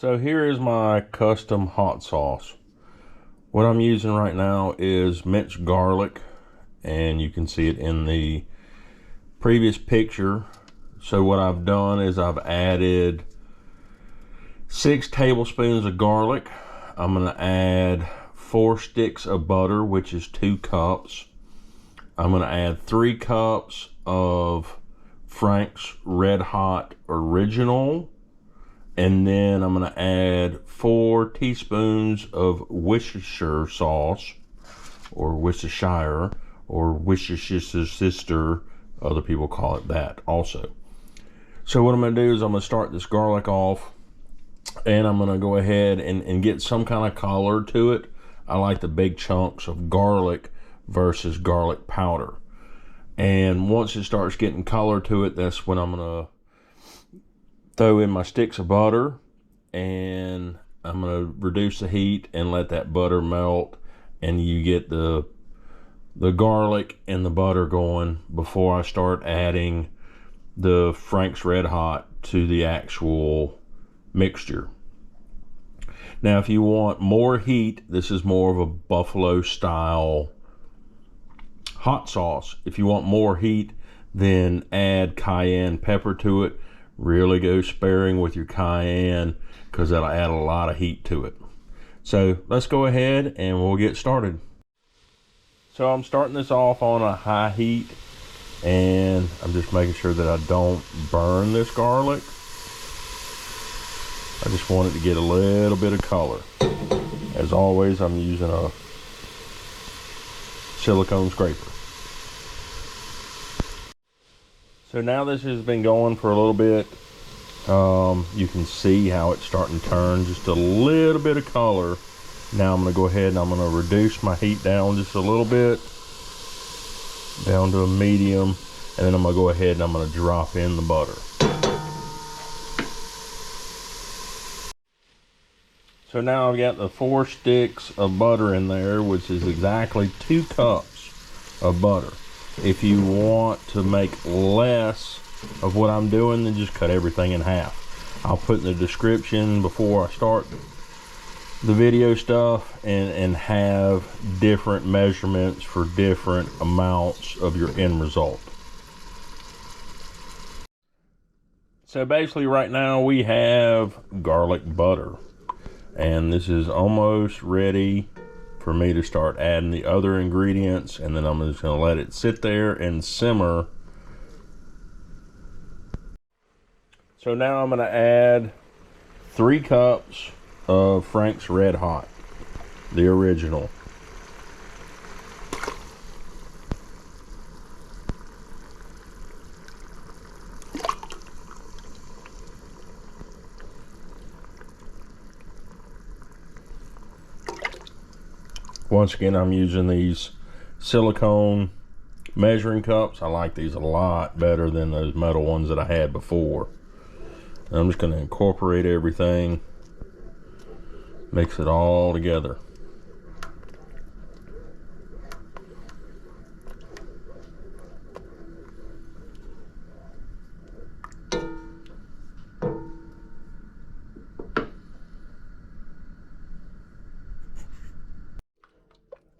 So here is my custom hot sauce. What I'm using right now is minced garlic, and you can see it in the previous picture. So what I've done is I've added 6 tablespoons of garlic. I'm going to add 4 sticks of butter, which is 2 cups. I'm going to add 3 cups of Frank's Redhot Original. And then I'm going to add 4 teaspoons of Worcestershire sauce, or Worcestershire, or Worcestershire sister. Other people call it that also. So what I'm going to do is I'm going to start this garlic off, and I'm going to go ahead and get some kind of color to it. I like the big chunks of garlic versus garlic powder. And once it starts getting color to it, that's when I'm going to throw in my sticks of butter, and I'm going to reduce the heat and let that butter melt, and you get the garlic and the butter going before I start adding the Frank's Redhot to the actual mixture. Now if you want more heat, this is more of a buffalo style hot sauce. If you want more heat, then add cayenne pepper to it. Really go sparing with your cayenne, because that'll add a lot of heat to it. So let's go ahead and we'll get started. So I'm starting this off on a high heat, and I'm just making sure that I don't burn this garlic. I just want it to get a little bit of color. As always, I'm using a silicone scraper. So now this has been going for a little bit. You can see how it's starting to turn just a little bit of color. Now I'm going to go ahead and I'm going to reduce my heat down just a little bit, down to a medium, and then I'm going to go ahead and I'm going to drop in the butter. So now I've got the 4 sticks of butter in there, which is exactly 2 cups of butter. If you want to make less of what I'm doing, then just cut everything in half. I'll put in the description before I start the video stuff and have different measurements for different amounts of your end result. So basically right now we have garlic butter, and this is almost ready for me to start adding the other ingredients, and then I'm just going to let it sit there and simmer. So now I'm going to add 3 cups of Frank's Redhot, the original. Once again, I'm using these silicone measuring cups. I like these a lot better than those metal ones that I had before. And I'm just going to incorporate everything, mix it all together.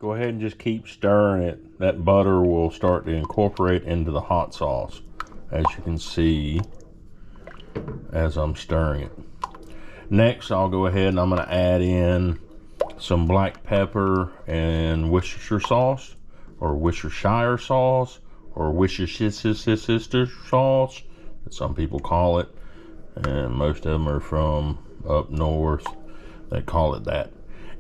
Go ahead and just keep stirring it. That butter will start to incorporate into the hot sauce, as you can see as I'm stirring it. Next, I'll go ahead and I'm going to add in some black pepper and Worcestershire sauce, or Worcestershire sauce, or Worcestershire sauce, as some people call it, and most of them are from up north that call it that.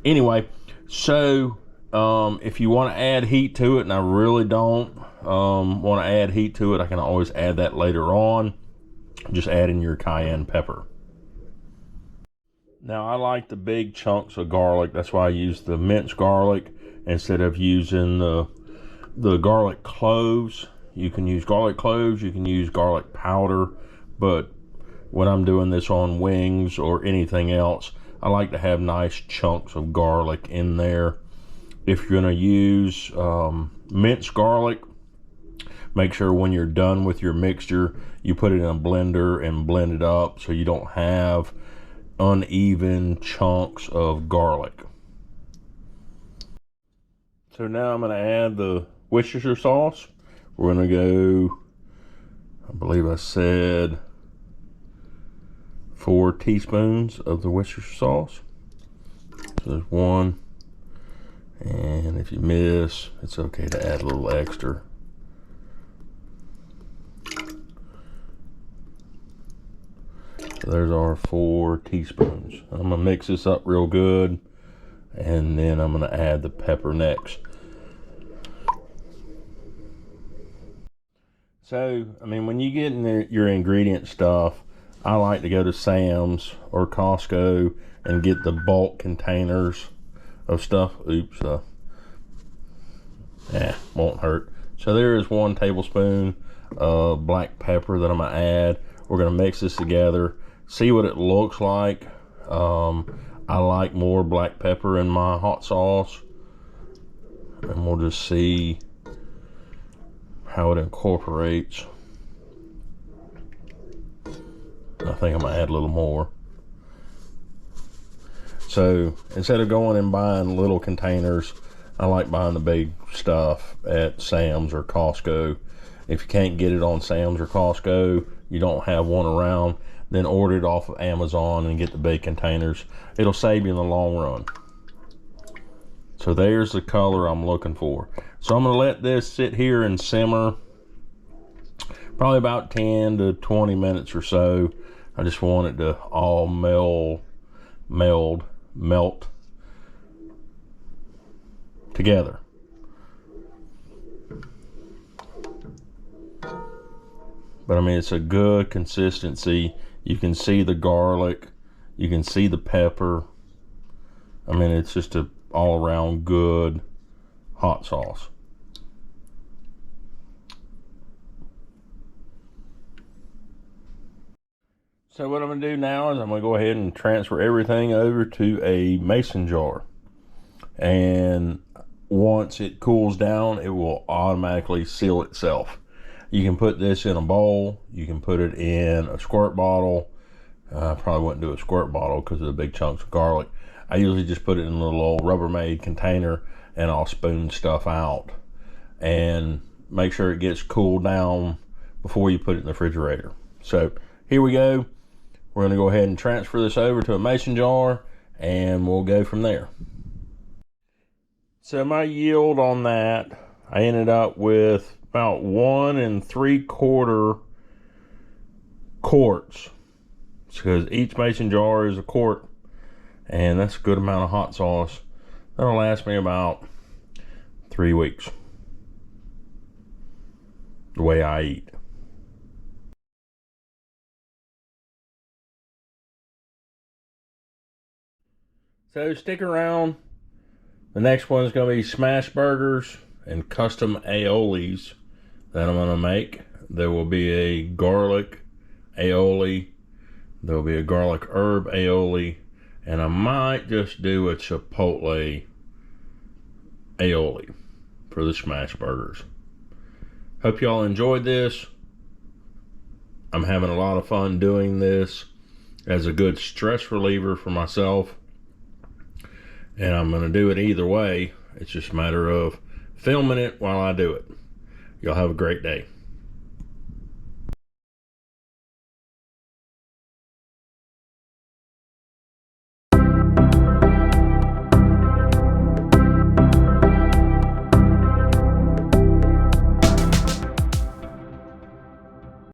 Anyway, so if you want to add heat to it, and I really don't want to add heat to it, I can always add that later on. Just add in your cayenne pepper. Now I like the big chunks of garlic. That's why I use the minced garlic instead of using the garlic cloves. You can use garlic cloves, you can use garlic powder, but when I'm doing this on wings or anything else, I like to have nice chunks of garlic in there. If you're going to use minced garlic, make sure when you're done with your mixture, you put it in a blender and blend it up so you don't have uneven chunks of garlic. So now I'm going to add the Worcestershire sauce. We're going to go, I believe I said 4 teaspoons of the Worcestershire sauce. So there's 1. And if you miss, it's okay to add a little extra. So there's our 4 teaspoons. I'm going to mix this up real good. And then I'm going to add the pepper next. So, I mean, when you get in your ingredient stuff, I like to go to Sam's or Costco and get the bulk containers of stuff. Oops, won't hurt. So there is 1 tablespoon of black pepper that I'm gonna add. We're gonna mix this together, see what it looks like. I like more black pepper in my hot sauce, and we'll just see how it incorporates. I think I'm gonna add a little more. So instead of going and buying little containers, I like buying the big stuff at Sam's or Costco. If you can't get it on Sam's or Costco, you don't have one around, then order it off of Amazon and get the big containers. It'll save you in the long run. So there's the color I'm looking for. So I'm gonna let this sit here and simmer probably about 10 to 20 minutes or so. I just want it to all melt together. But I mean, it's a good consistency. You can see the garlic, you can see the pepper. I mean, it's just a all around good hot sauce. So what I'm gonna do now is I'm gonna go ahead and transfer everything over to a mason jar. And once it cools down, it will automatically seal itself. You can put this in a bowl, you can put it in a squirt bottle. I probably wouldn't do a squirt bottle because of the big chunks of garlic. I usually just put it in a little old Rubbermaid container and I'll spoon stuff out. And make sure it gets cooled down before you put it in the refrigerator. So here we go. We're gonna go ahead and transfer this over to a mason jar and we'll go from there. So my yield on that, I ended up with about 1 3/4 quarts, because each mason jar is a quart, and that's a good amount of hot sauce. That'll last me about 3 weeks, the way I eat. So stick around. The next one is going to be smash burgers and custom aiolis that I'm going to make. There will be a garlic aioli, there will be a garlic herb aioli, and I might just do a chipotle aioli for the smash burgers. Hope y'all enjoyed this. I'm having a lot of fun doing this as a good stress reliever for myself, and I'm going to do it either way. It's just a matter of filming it while I do it. Y'all have a great day.